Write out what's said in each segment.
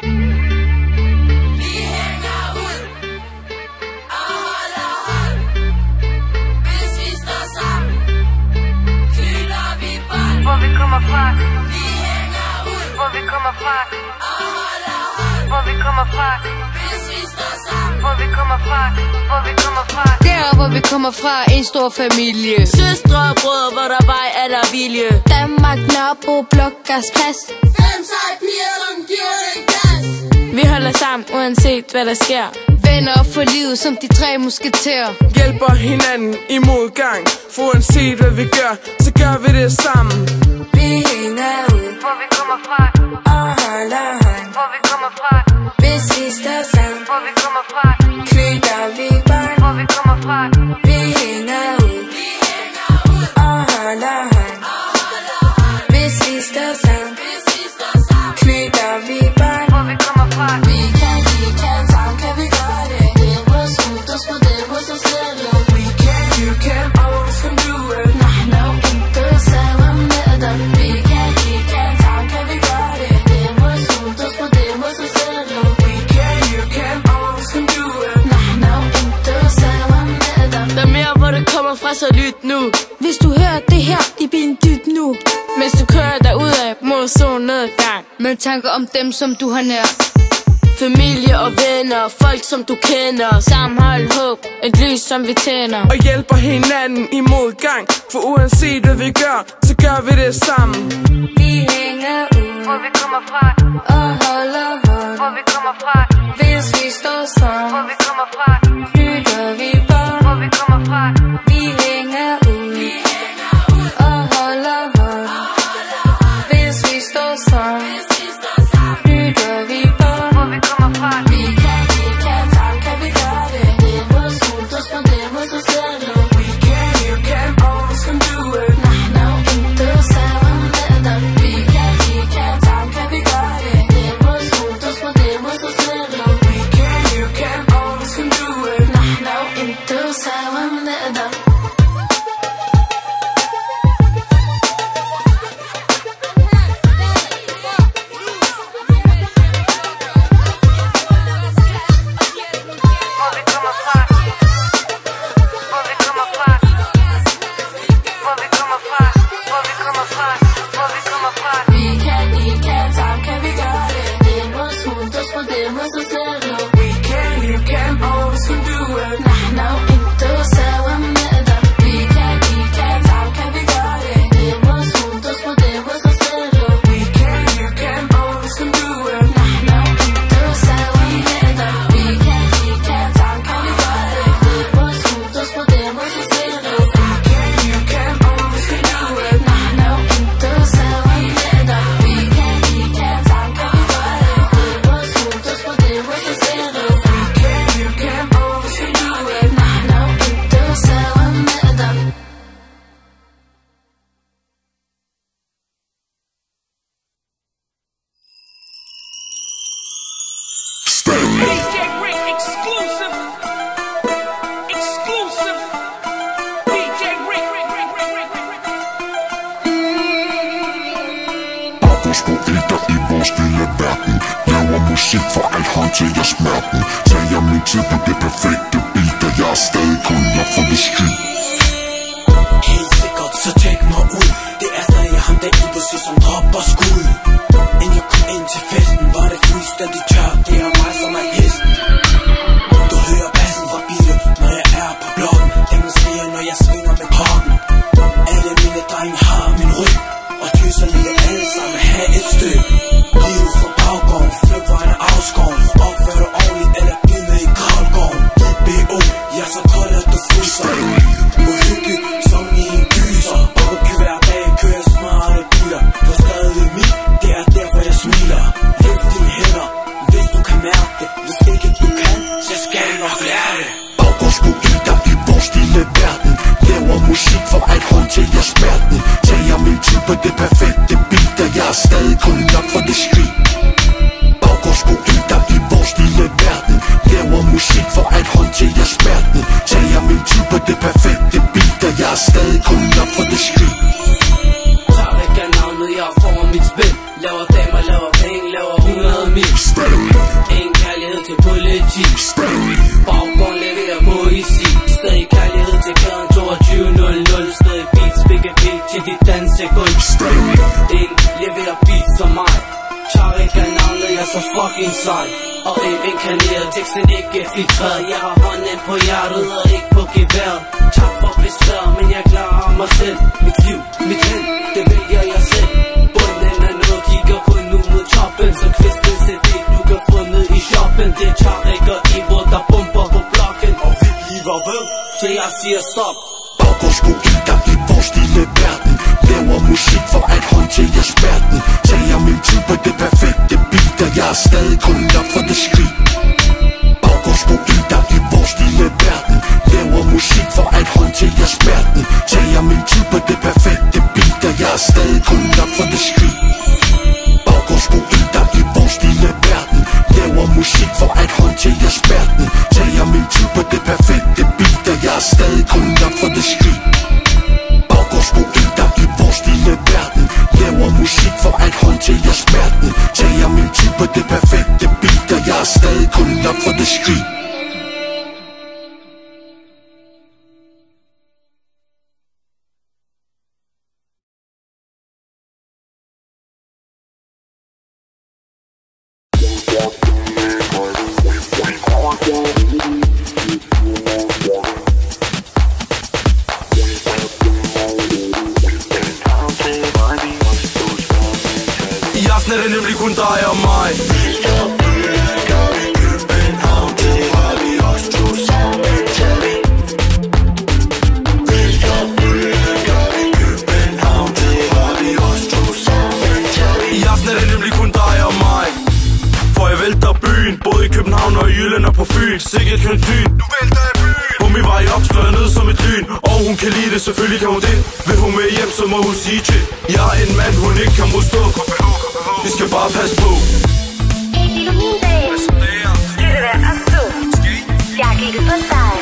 Vi hænger ud og holder hånd. Hvis vi står sammen, knytter vi bånd. Hvor vi kommer fra, Vi hænger ud hvor vi kommer fra, og holder hånd. hvor vi kommer fra, Hvis vi står sammen, hvor vi kommer fra, hvor vi kommer fra. Der hvor vi kommer fra, en stor familie. Søstre og brødre, hvor der var aller vilje. Danmark, Nørrebro, Blok, Gasplads. 5 seje piger, som giver det gas. Vi holder sammen, uanset hvad der sker. Venner op for livet som de 3 musketerer. Hjælper hinanden i modgang. For uanset hvad vi gør, så gør vi det sammen. Vi hænger ud Hvor vi kommer fra, og holder hånd. hvor vi kommer fra, Hvis vi står sammen, hvor vi kommer fra, knytter vi bånd. hvor vi kommer fra. Vi hænger ud og holder hånd. Hvis vi står sammen, knytter vi bånd. Hvor vi kommer fra, Vi kan, sammen kan vi gøre det. Det er vores ud, og små det hos os selv. We can, you can, always can do it. نحن وانت سوا بنقدر. Vi kan, sammen kan vi gøre det. Det er vores ud, og små det hos os selv. We can, you can, always can do it. نحن وانت سوا بنقدر. Der er mere, hvor det kommer fra, så lyt nu. Hvis du hører det her i bilen, dyt nu. Mens du kører derudad mod solnedgang. Med tanker om dem som du har nær. Familie og venner, folk som du kender. Sammenhold, håb, et lys som vi tænder. Og hjælper hinanden i modgang. For uanset hvad vi gør, så gør vi det sammen. Vi hænger ud hvor vi kommer fra, og holder hånd. hvor vi kommer fra, Hvis vi står hvor sammen, vi kommer fra, knytter vi bånd. hvor vi kommer fra. Vi hænger ud og holder hånd. Hvis vi står sammen, knytter vi bånd. Hvor vi kommer fra, Vi kan, sammen kan vi gøre det. Det er vores ud, og små det hos os selv. We can, you can, always can do it. نحن وانت سوا بنقدر. Vi kan, sammen kan vi gøre det. Det er vores ud, og små det hos os selv. We can, you can, always can do it. نحن وانت سوا بنقدر. hvor vi kommer fra, hvor vi kommer fra, hvor vi kommer fra, hvor vi kommer fra, hvor vi kommer fra. Vi kan, sammen kan vi gøre det. Det er vores ud, og små det hos os selv. We can, you can, always can do it. نحن وانت سوا بنقدر. Vi kan, sammen kan vi gøre det. Det er vores ud, og små det hos os selv. We can, you can, always can do it. نحن وانت سوا بنقدر. Vi kan, sammen kan vi gøre det. Det er vores ud, og små det hos os selv. We can, you can, always can do it. نحن وانت سوا بنقدر. Vi kan, sammen kan vi gøre det. Det er vores ud, og små det hos os selv. We can, you can, always can do it. نحن وانت سوا بنقدر. DJ Rick exclusive. Exclusive. DJ Rick. Baggrundspoeter i vores lille verden. Laver musik for at håndtere smerten. Tager min tid på det perfekte beat, og jeg er stadig kun op for the street. Helt sikkert, så tjek mig ud. Det er stadig ham der impulsiv som dropper skud. Inden jeg kom ind til festen, var det fuldstændig tørt. Det er mig som er hesten. Du hører bassen fra bilen, når jeg er på blokken. Den skriger, når jeg svinger med kroppen. Alle mine drenge har min ryg, og tøserne vil alle sammen have et stykke. Livet fra baggården, flyt vejen af afskoven. Opfør dig ordentligt, eller bliv med i kravlgården. B.O. Ja, så koldt at du fryser. Uhyggeligt som i en gyser. Og på hver dag kører smarte biler. For stadig mit, det er derfor jeg smiler. Løft dine hænder, hvis du kan mærke det. Hvis ikke du kan, så skal du nok lære det. Baggrundspoeter i vores lille verden. Laver musik for at håndtere smerten. Tager min tid på det perfekte beat, og jeg er stadig kun nok for the street. Baggrundspoeter i vores lille verden. Laver musik for at håndtere smerten. Tager min tid på det perfekte beat, og jeg er stadig kun nok for the street. Tager ikke af navnet, jeg får mit spil. Laver damer, laver penge, laver 100 mil. easy. Baggården leverer på easy. Stadig kærlighed til gaden 22.00. Stadig beats, begge beat til dit dansekund. En leverer beats som mig. Tariq er navnet, jeg er så fucking sej. Og rim inkarneret, teksten ikke filtreret. Jeg har hånden på hjertet og ikke på geværet. Tak for besvær, men jeg klarer mig selv. Mit liv, mit hen, det vælger jeg selv. Bunden er noget, kigger kun nu mod toppen. Så kvisten CD, du kan få ned i shoppen. Det er Tariq og Ivo, der bomber på blokken. Og vi bliver ved, så jeg siger stop. Baggårdspoeter i vores lille verden. Laver musik for at håndtere smerten. Tager min tid på det perfekte beat, og jeg er stadig kun der for det skrig. Baggårdspoeter i vores lille verden. Laver musik for at håndtere smerten. Tager min tid på det perfekte beat, og jeg er stadig kun der for det skrig. Baggårdspoeter i vores lille verden. Laver musik for at håndtere smerten. Tager min tid på det perfekte beat, og jeg er stadig kun der for det skrig. Baggårdspoeter i vores lille verden. Laver musik for at håndtere smerten. Tager min tid på det perfekte beat, og jeg er stadig kun der for det skrig. I aften er det nemlig kun dig og mig. I aften er det nemlig kun dig og mig. For jeg vælter byen, både i København og i Jylland og på Fyn. Sikkert kønsyn, du vælter i byen. Hun i vej op, slår jeg ned som et lyn. Og hun kan lide det, selvfølgelig kan hun det. Vil hun med hjem, så må hun sige til. Jeg er en mand, hun ikke kan modstå. Vi skal bare passe på. Hvad så der? Skal det være opstå? Jeg har kigget på dig.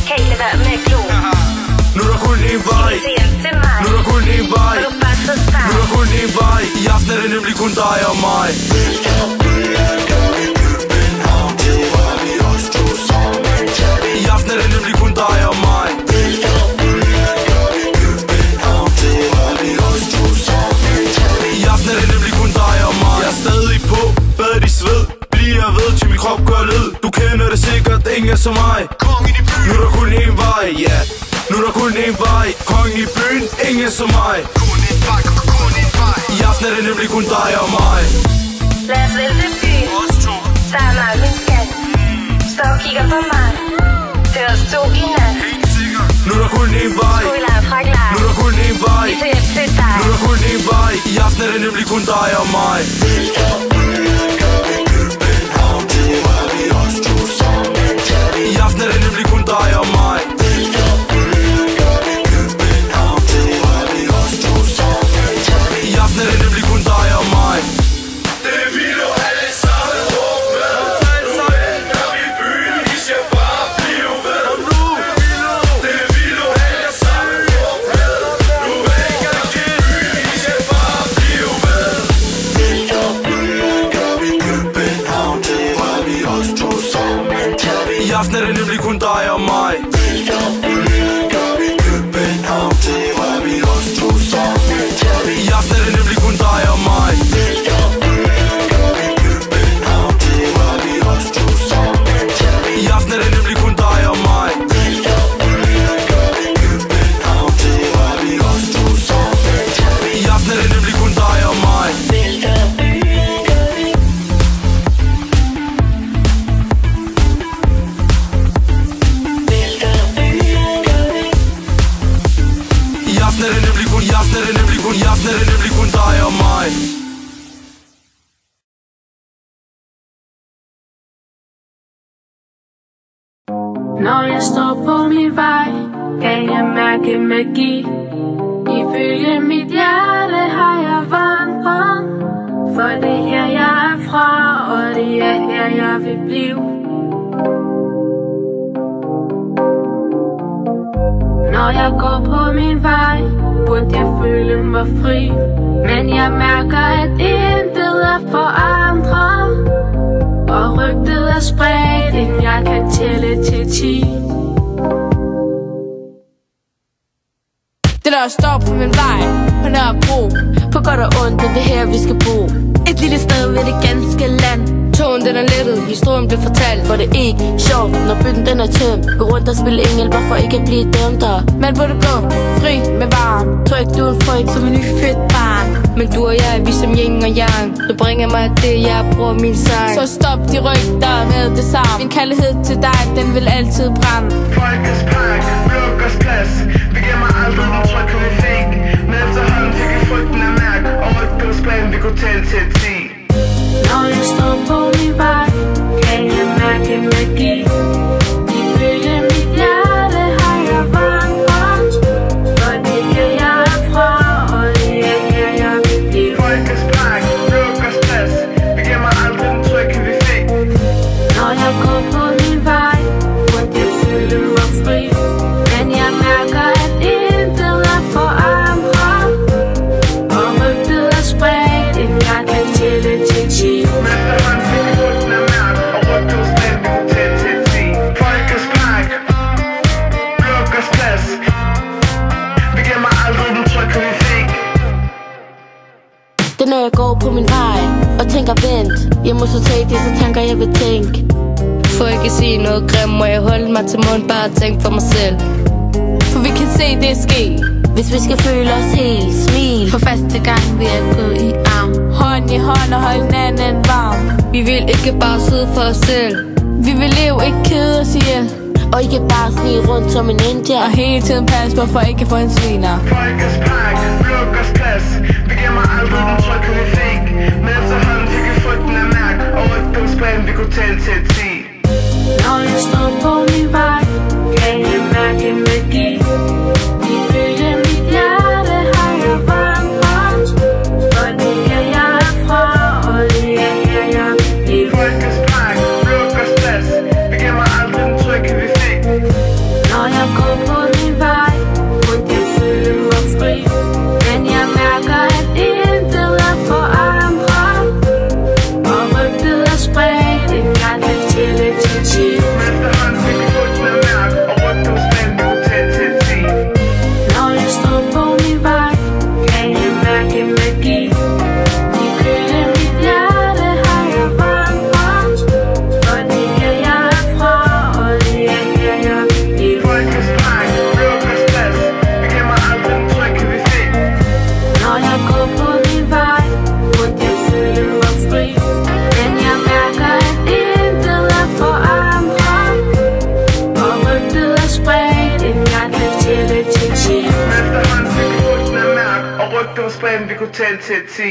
Kan ikke lade være med at glo. Nu er der kun en vej. Nu er der kun en vej. Nu er der kun en vej. I aften er det nemlig kun dig og mig. I aften er det nemlig kun dig og mig. I aften er det nemlig kun dig og mig. Jeg er stadig på, badet i sved. Bliver ved til min krop gør led. Du kender det sikkert, ingen er som mig. Nu er der kun en vej, ja. Nu er der kun en vej. Kongen i byen, ingen er som mig. I aften er det nemlig kun dig og mig. Lad os vælte byen. Der er mig min skat. Står og kigger på mig. Det er os to i nat. Nu er der kun en vej. Nu er der kun en vej. Nu er der kun en vej. I aften er det nemlig kun dig og mig. I aften er det nemlig kun dig og mig. I aften er det nemlig kun dig og mig. Det vil du alle sammen råbe med. Vælter i byen, I skal bare blive ved. Det vil du alle sammen råbe med. Nu vælter i byen, I skal bare blive ved. København, det var vi også to sammen. I aften er det nemlig kun dig og mig. København, det var vi også to sammen. I aften er det nemlig kun dig og mig. I aften er det nemlig kun dig og mig. I aften er det nemlig kun dig og mig. I aften er det nemlig kun, i aften er det nemlig kun, i aften er det nemlig kun dig og mig. Når jeg står på min vej, kan jeg mærke magi. Ifølge mit hjerte har jeg vandret. For det er her jeg er fra, og det er her jeg vil blive. Når jeg går på min vej, burde jeg føle mig fri. Men jeg mærker, at intet er forandret. Og rygtet er spredt i til 10. Det der står på min vej på Nørrebro. På godt og ondt, det er her vi skal bo. Et lille sted ved det ganske land. Togen den er lettet, historien bliver fortalt. For det er ikke sjovt, når byen den er tømt. Gå rundt og spille engel, bare for ikke at blive dømt der. Man burde gå fri med varm. Tror ikke du er en frygt som en nyfødt barn. Men du og jeg er vi som yin og yang. Du bringer mig det, jeg bruger min sang. Så stop de rygter med det samme. Min kærlighed til dig, den vil altid brænde. Folkets park, Blokkers plads. Vi gemmer aldrig den tryghed vi fik. Men efterhånden fik vi frygten af mærk. Og rygtens plan vi kunne tælle til 10. Når jeg står på min vej, kan jeg mærke magi. Ifølge mit hjerte har jeg vandret. For det her jeg er fra, og det er her jeg vil blive. Folkets park, Blokkers plads. Vi gemmer aldrig den tryghed vi fik. Når jeg går på min vej, burde jeg føle mig fri. Men jeg mærker, at intet er forandret. Og rygtet er spredt, end jeg kan tælle til 10. Det når jeg går på min vej og tænker vent. Jeg må så tage disse tanker jeg vil tænke. For ikke at sige noget grimt, må jeg holde mig til mund, bare tænke for mig selv. For vi kan se det ske, hvis vi skal føle os helt. Smil For første gang vil jeg gå i arm. hånd i hånd og holde hinanden varm. Vi vil ikke bare sidde for os selv. Vi vil leve, ikke kede os ihjel. Og ikke bare snige rundt som en ninja. Og hele tiden passe på for ikke at få en sviner. Folkets park, Blokkers plads. Vi gemmer aldrig den tryghed vi fik. Men efterhånden fik vi frygten af mærk. Og rygtens plan vi kunne tælle til 10. Når jeg står på min vej, kan jeg mærke magi. Ifølge mit hjerte har jeg vandret. For det her jeg er fra, og det er her jeg vil blive. Folkets park, Blokkers plads. Vi gemmer aldrig den tryghed vi fik. Når jeg går på min vej, burde jeg føle mig fri. Men jeg mærker, at intet er forandret. Og rygtet er spredt, end jeg kan tælle til 10. Når jeg står på min vej, kan jeg mærke magi. Ifølge mit hjerte har jeg vandret. For det her jeg er fra, og det er her jeg vil blive. Folkets park, Blokkers plads. Vi gemmer aldrig den tryghed vi fik. Når jeg går på min vej, burde jeg føle mig fri. Men jeg mærker, at intet er forandret. Og rygtet er spredt, end jeg kan tælle til 10. Efterhånden fik vi frygten af mærk. Og rygtens plan vi kunne tælle til 10.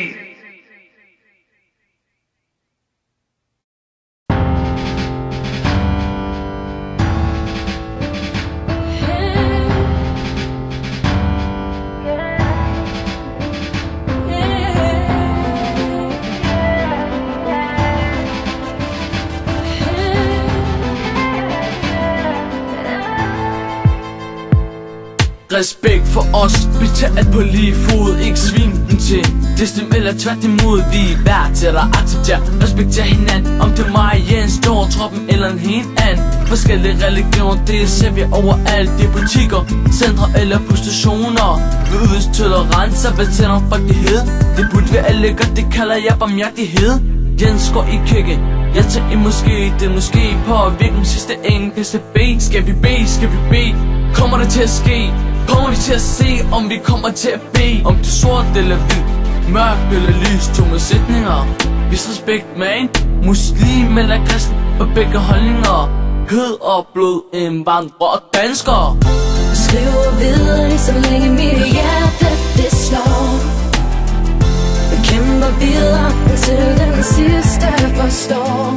Respekt for os, vi tager alt på lige fod, ikke svin den til. Det stem eller tvært imod, vi er værd til at acceptere, respektere hinanden. Om det er mig, Jens, Stortroppen eller en helt anden. Forskellige religioner, det ser vi overalt. Det er butikker, centre eller på stationer. Vi udviser tolerance og betænder frygtighed. Det burde vi alle gøre, det kalder jeg barmhjertighed. Jens går i kirke, jeg tager i måske, det er måske på at virke den sidste enge. PCB, skal vi bede, skal vi bede? Kommer det til at ske? Kommer vi til at se, om vi kommer til at bede? Om det er sort eller hvidt, mørk eller lys, to modsætninger. Vis respekt, man. Muslim eller kristen, for begge holdninger. Kød og blod, indvandrer og danskere. Skriver videre lige så længe mit hjerte det slår. Vi kæmper videre indtil den sidste forstår.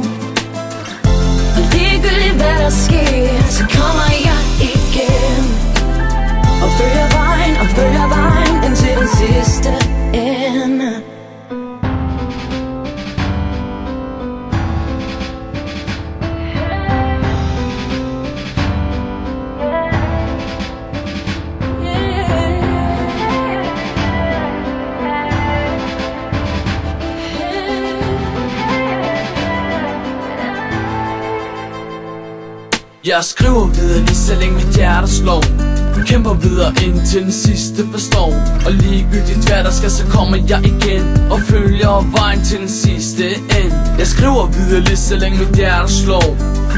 Og ligegyldigt hvad der sker, så kommer jeg igen. Og følger vejen indtil den sidste ende. Jeg skriver videre lige så længe mit hjerte slår. Kæmper videre indtil den sidste forstår. Og ligegyldigt hvad der skal, så kommer jeg igen og følger vejen til den sidste ende. Jeg skriver videre lige så længe mit hjerte slår.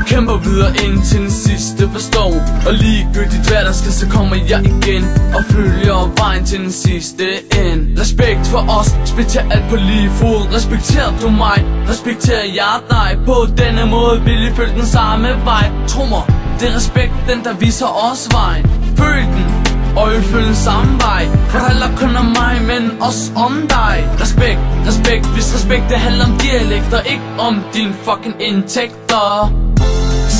Kæmper videre indtil den sidste forstår. Og ligegyldigt hvad der skal, så kommer jeg igen og følger vejen til den sidste ende. Respekt for os, respekter alt på lige fod. Respekterer du mig, respekterer jeg dig. På denne måde vil I følge den samme vej. Tro mig, det er respekten der viser os vejen. Følg den, og I følge den samme vej. For det handler kun om mig, men også om dig. Respekt, respekt, hvis respekt det handler om dialekter, ikke om dine fucking indtægter.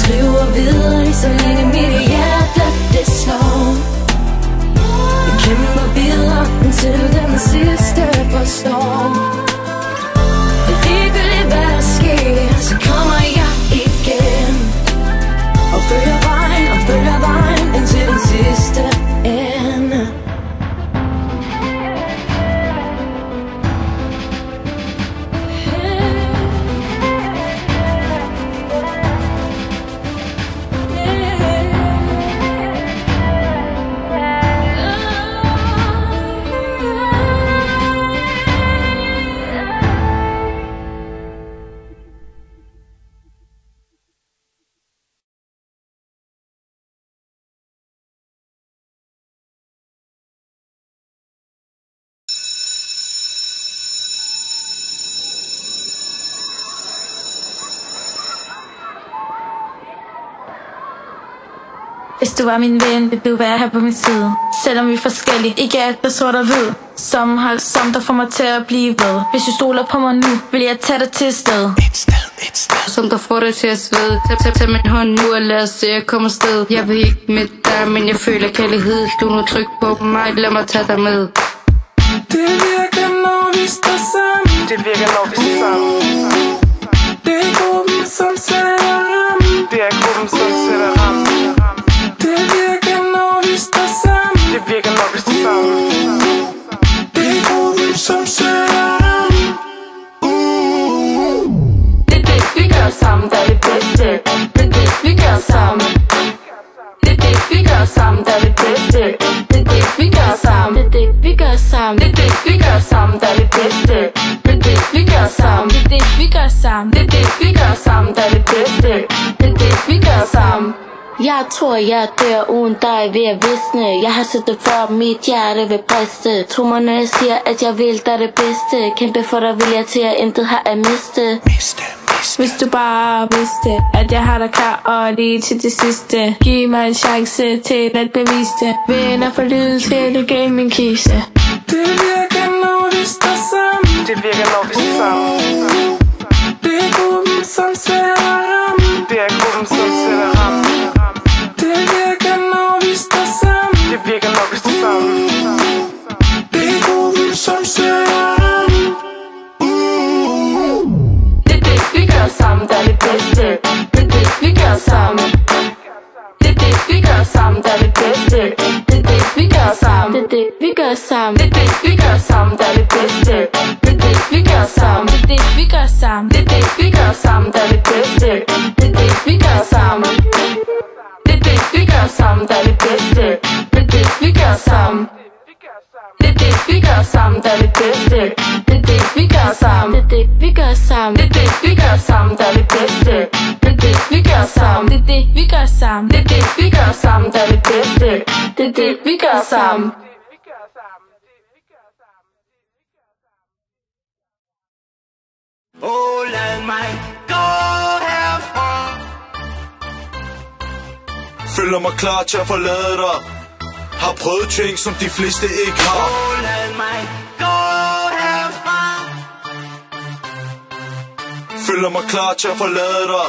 Skriver videre lige så længe mit hjerte det slår. Jeg kæmper videre indtil den sidste forstår. Ligegyldigt hvad der sker, så kommer jeg igen og følger vejen indtil den sidste ende. Hvis du var min ven, vil du være her på min side. Selvom vi er forskellige, ikke alt er sort og hvid. Sammenhold, som der får mig til at blive ved. Hvis du stoler på mig nu, vil jeg tage dig til et sted. Et sted som der får dig til at svede. Tag min hånd nu og lad os se at komme afsted. Jeg vil ikke med dig, men jeg føler kærlighed. Du nu tryk på mig, lad mig tage dig med. Det virker når vi står sammen. Det virker når vi står sammen. Det er gruppen som sætter rammen. Det er gruppen som sætter rammen. Det virker når vi står sammen. Det virker når vi står sammen. Det er gruppen som sætter rammen. Det er det vi gør sammen, der er det bedste. Det er det vi gør sammen. Det er det vi gør sammen, der er det bedste. Det er det vi gør sammen. Det er det vi gør sammen. Det er det vi gør sammen, der er det bedste. Det er det vi gør sammen. Det er det vi gør sammen. Det er det vi gør sammen, der er det bedste. Det er det vi gør sammen. Jeg tror jeg dør uden dig ved at visne. Jeg har set det før, mit hjerte vil briste. Tro mig når jeg siger at jeg vil dig det bedste. Kæmpe for dig vil jeg til at intet har at miste. Hvis du bare vidste at jeg har dig klar og lige til det sidste. Giv mig en chance til at bevise det. Venner for lyd til det gav min kiste. Det virker når vi står sammen. Det virker når vi står sammen. Det er gruppen som sætter rammen. Det er gruppen som sætter rammen. Det virker når vi står sammen. Det virker når vi står sammen. Det er gruppen som sætter rammen. Det er det vi gør sammen, der er det bedste. Det er det vi gør sammen. Det er det vi gør sammen, der er det bedste. Det er det vi gør sammen. Det er det vi gør sammen. Det er det vi gør sammen, der er det bedste. Det er det vi gør sammen. Det er det vi gør sammen. Det er det vi gør sammen, der er det bedste. Det er det vi gør sammen. Det er det vi gør sammen, der er det bedste. Det er det vi gør sammen. Det er det vi gør sammen, der er det bedste. Det er det vi gør sammen. Det er det vi gør sammen. Det er det vi gør sammen, der er det bedste. Det er det vi gør sammen. Det er det vi gør sammen. Det er det vi gør sammen, der er det bedste. Det er det vi gør sammen. Lad mig gå herfra. Føler mig klar til at forlade dig. Har prøvet ting som de fleste ikke har. Lad mig gå herfra. Føler mig klar til at forlade dig.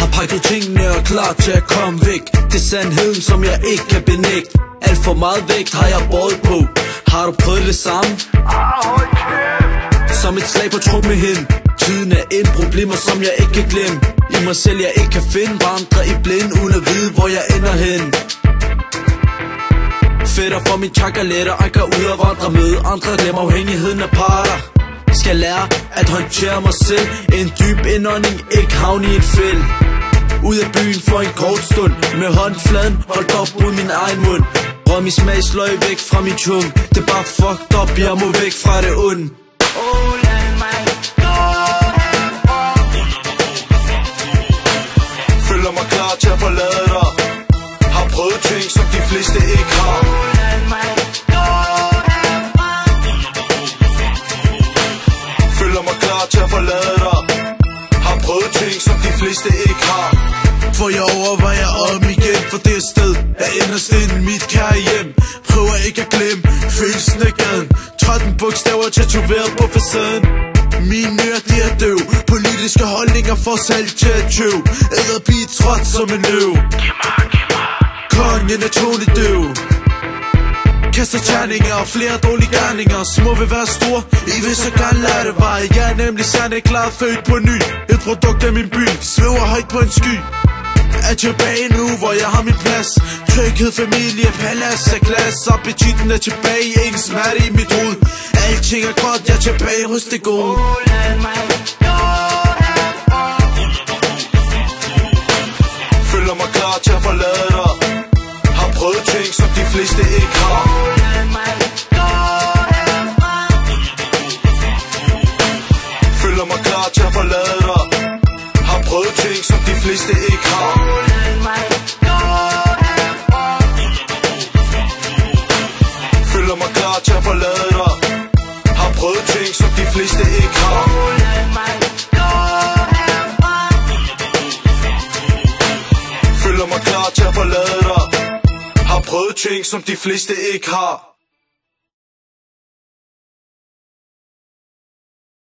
Har pakket tingene og klar til at komme væk. Det er sandheden som jeg ikke kan benægte. Alt for meget vægt har jeg båret på. Har du prøvet det samme? Som et slag på trommehinden. Tiden er et problemer som jeg ikke kan glemme. I mig selv jeg ikke kan finde. Vandrer i blind uden at vide hvor jeg ender hen. Fætter for min chakaletter. Jeg går ud og vandrer med andre. Glemmer afhængigheden af parter. skal lære at håndtere mig selv. En dyb indånding, ikke havne i et fæld. Ud af byen for en kort stund, med håndfladen holdt op mod min egen mund. Røg min smagsløg væk fra min tung. Det er bare fucked up, jeg må væk fra det onde. Føler mig klar til at forlade dig. Har prøvet ting, som de fleste ikke har. Føler mig klar til at forlade dig. Har prøvet ting, som de fleste ikke har. For jeg overvejer om igen, for det sted er inderst inde mit kære hjem. Prøver ikke at glemme følelsen af gaden. 13 bogstaver tatoveret på facaden. Mine nyrer, de er døv. Politiske holdninger får salg til at tøve. Æder blive trådt som en løv. Kongen er tonedøv. Kaster terninger og flere dårlige gerninger. Små vil være store, I vil så gerne lade det veje. Jeg er nemlig særlig klar, født på ny. Et produkt af min by, svæver højt på en sky. Er tilbage nu, hvor jeg har min plads. Tryghed, familie, palads af glas. Appetitten er tilbage, ingen smerte i mit hoved. Alting er godt, jeg er tilbage hos det gode. Føler mig klar til at forlade dig. Har prøvet ting, som de fleste ikke har. Føler mig klar til at forlade dig. Har prøvet ting, som de fleste ikke har. Føler mig klar til at forlade dig. Har prøvet ting, som de fleste ikke har. Føler mig klar til at forlade dig. Har prøvet ting, som de fleste ikke har.